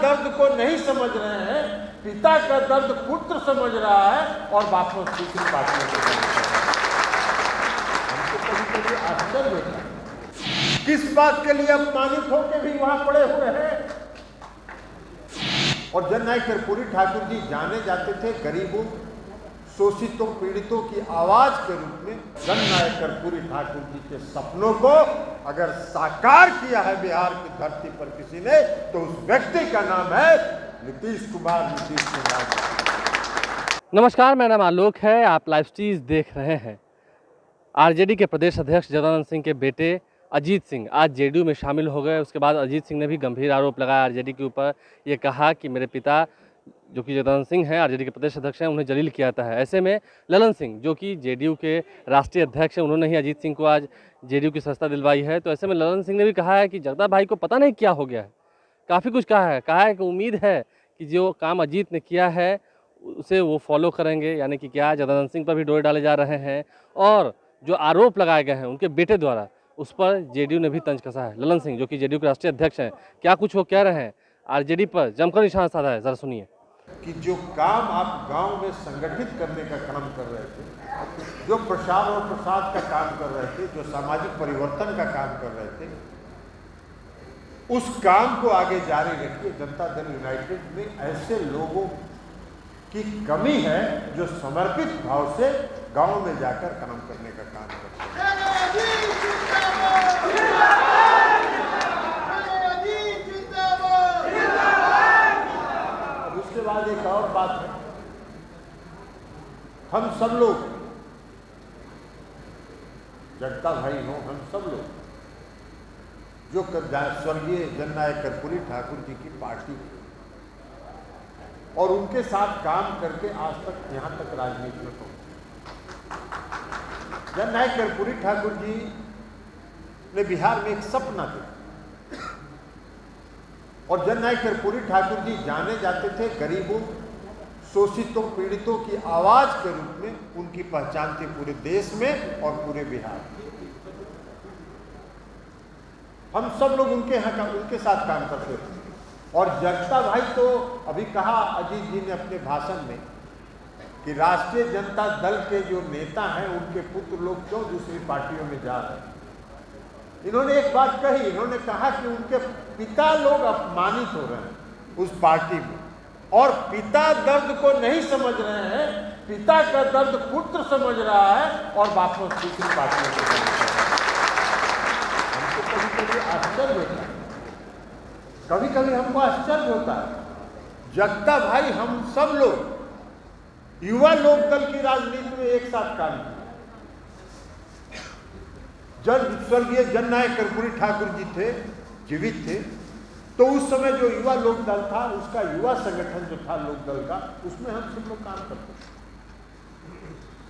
दर्द को नहीं समझ रहे हैं, पिता का दर्द पुत्र समझ रहा है और वापस दूसरी पार्टियों को हमको कभी-कभी आश्चर्य होता है किस बात के लिए अपमानित होकर भी वहां पड़े हुए हैं। और जननायक कर्पूरी ठाकुर जी जाने जाते थे गरीबों, शोषितों, पीड़ितों की आवाज के रूप में। जननायक कर्पूरी ठाकुर जी के सपनों को अगर साकार किया है बिहार की धरती पर किसी ने, तो उस व्यक्ति का नाम है नीतीश कुमार। नमस्कार, मेरा नाम आलोक है। आप लाइव स्ट्रीज देख रहे हैं। आरजेडी के प्रदेश अध्यक्ष जगदानंद सिंह के बेटे अजीत सिंह आज जेडीयू में शामिल हो गए। उसके बाद अजीत सिंह ने भी गंभीर आरोप लगाया आरजेडी के ऊपर। ये कहा कि मेरे पिता जो कि जगदानंद सिंह हैं, आरजेडी के प्रदेश अध्यक्ष हैं, उन्हें जलील किया जाता है। ऐसे में ललन सिंह जो कि जेडीयू के राष्ट्रीय अध्यक्ष हैं, उन्होंने ही अजीत सिंह को आज जेडीयू की सदस्यता दिलवाई है। तो ऐसे में ललन सिंह ने भी कहा है कि जगदा भाई को पता नहीं क्या हो गया है, काफ़ी कुछ कहा है कि उम्मीद है कि जो काम अजीत ने किया है उसे वो फॉलो करेंगे। यानी कि क्या जगदानंद सिंह पर भी डोरे डाले जा रहे हैं और जो आरोप लगाए गए हैं उनके बेटे द्वारा, उस पर जेडीयू ने भी तंज कसा है। ललन सिंह जो कि जेडीयू के राष्ट्रीय अध्यक्ष हैं, क्या कुछ वो कह रहे हैं, आरजेडी पर जमकर निशाना साधा है, जरा सुनिए। कि जो काम आप गांव में संगठित करने का काम कर रहे थे, जो प्रसार और प्रसाद का काम कर रहे थे, जो सामाजिक परिवर्तन का काम कर रहे थे, उस काम को आगे जारी रखिए। जनता दल यूनाइटेड में ऐसे लोगों की कमी है जो समर्पित भाव से गांव में जाकर काम करने का काम करते हैं। उसके बाद एक और बात है, हम सब लोग, जगता भाई हो, हम सब लोग जो स्वर्गीय जननायक कर्पूरी ठाकुर जी की पार्टी और उनके साथ काम करके आज तक यहाँ तक राजनीति में पहुंचे। जननायक कर्पूरी ठाकुर जी ने बिहार में एक सपना देखा और जननायक कर्पूरी ठाकुर जी जाने जाते थे गरीबों, शोषितों, पीड़ितों की आवाज के रूप में। उनकी पहचान थी पूरे देश में और पूरे बिहार में। हम सब लोग उनके साथ काम करते थे। और जगता भाई तो अभी कहा अजीत जी ने अपने भाषण में कि राष्ट्रीय जनता दल के जो नेता हैं उनके पुत्र लोग क्यों दूसरी पार्टियों में जा रहे हैं। इन्होंने एक बात कही, इन्होंने कहा कि उनके पिता लोग अपमानित हो रहे हैं उस पार्टी में और पिता दर्द को नहीं समझ रहे हैं, पिता का दर्द पुत्र समझ रहा है और वापस दूसरी पार्टियों में। हमको कभी-कभी आश्चर्य होता है, कभी-कभी हमको आश्चर्य होता है। जगता भाई हम सब लोग युवा लोक दल की राजनीति में एक साथ काम किया। जब स्वर्गीय जननायक कर्पूरी ठाकुर जी थे, जीवित थे, तो उस समय जो युवा लोक दल था, उसका युवा संगठन जो था लोक दल का, उसमें हम सब लोग काम करते थे।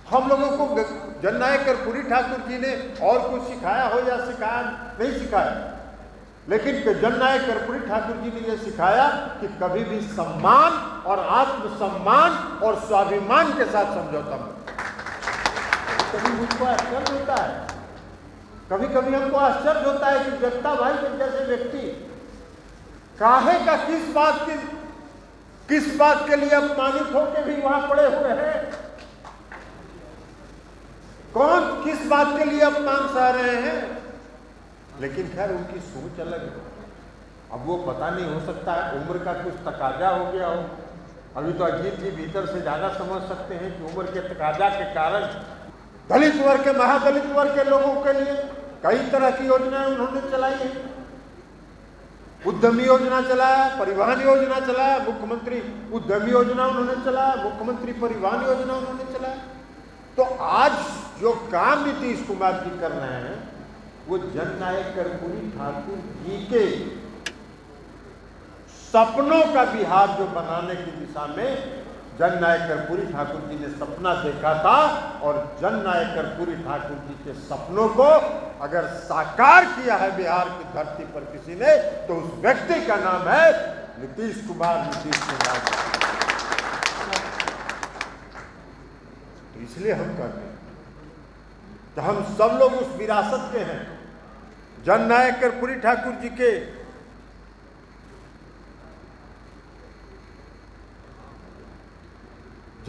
हम लोगों को जननायक कर्पूरी ठाकुर जी ने और कुछ सिखाया हो या सिखाया नहीं सिखाया, लेकिन जननायक कर्पूरी ठाकुर जी ने यह सिखाया कि कभी भी सम्मान और आत्मसम्मान और स्वाभिमान के साथ समझौता मत। कभी मुझको आश्चर्य होता है, कभी कभी हमको आश्चर्य होता है कि जगता भाई के जैसे व्यक्ति काहे का किस बात के लिए अपमानित होकर भी वहां पड़े हुए हैं। कौन किस बात के लिए अपमान सह रहे हैं। लेकिन खैर उनकी सोच अलग है। अब वो पता नहीं, हो सकता है उम्र का कुछ तकाजा हो गया हो। अभी तो अजीत जी भीतर से ज्यादा समझ सकते हैं कि उम्र के तकाजा के कारण दलित वर्ग के, महादलित वर्ग के लोगों के लिए कई तरह की योजनाएं उन्होंने चलाई है। उद्यमी योजना चलाया, परिवहन योजना चलाया, मुख्यमंत्री उद्यमी योजना उन्होंने चलाया, मुख्यमंत्री परिवहन योजना उन्होंने चलाया। तो आज जो काम नीतीश कुमार जी कर रहे हैं वो जननायक कर्पूरी ठाकुर जी के सपनों का बिहार जो बनाने की दिशा में जननायक कर्पूरी ठाकुर जी ने सपना देखा था। और जननायक कर्पूरी ठाकुर जी के सपनों को अगर साकार किया है बिहार की धरती पर किसी ने, तो उस व्यक्ति का नाम है नीतीश कुमार। तो इसलिए हम कहते हैं तो हम सब लोग उस विरासत के हैं, जननायक कर्पूरी ठाकुर जी के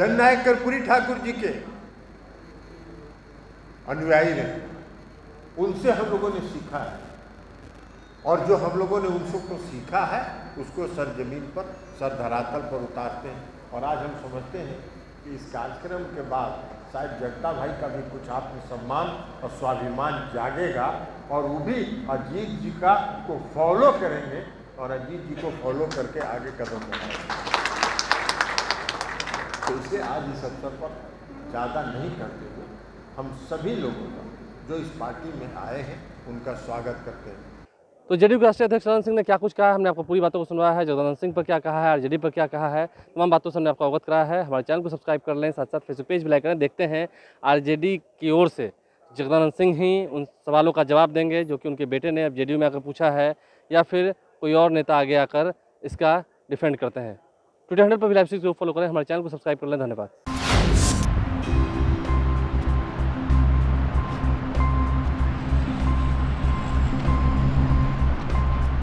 जननायक कर्पूरी ठाकुर जी के अनुयायी रहे, उनसे हम लोगों ने सीखा है, और जो हम लोगों ने उनसे को सीखा है उसको सर जमीन पर, सर धरातल पर उतारते हैं। और आज हम समझते हैं कि इस कार्यक्रम के बाद शायद जगता भाई का भी कुछ आत्मसम्मान और स्वाभिमान जागेगा, और वो भी अजीत जी का को फॉलो करेंगे और अजीत जी को फॉलो करके आगे कदम बढ़ाएंगे। तो इसे आज इस अवसर पर ज़्यादा नहीं करते हुए हम सभी लोगों का जो इस पार्टी में आए हैं उनका स्वागत करते हैं। तो जेडीयू के राष्ट्रीय अध्यक्ष जगदानंद सिंह ने क्या कुछ कहा है, हमने आपको पूरी बातों को सुनवाया है। जगदानंद सिंह पर क्या कहा है, आरजेडी पर क्या कहा है, तमाम बातों से हमने आपको अवगत कराया है। हमारे चैनल को सब्सक्राइब कर लें, साथ साथ फेसबुक पेज भी लाइक करें। देखते हैं आरजेडी की ओर से जगदानंद सिंह ही उन सवालों का जवाब देंगे जो कि उनके बेटे ने अब जेडीयू में आकर पूछा है, या फिर कोई और नेता आगे आकर इसका डिफेंड करते हैं। टुडे 100 पर भी लाइव स्ट्रीम को फॉलो करें, हमारे चैनल को सब्सक्राइब कर लें। धन्यवाद।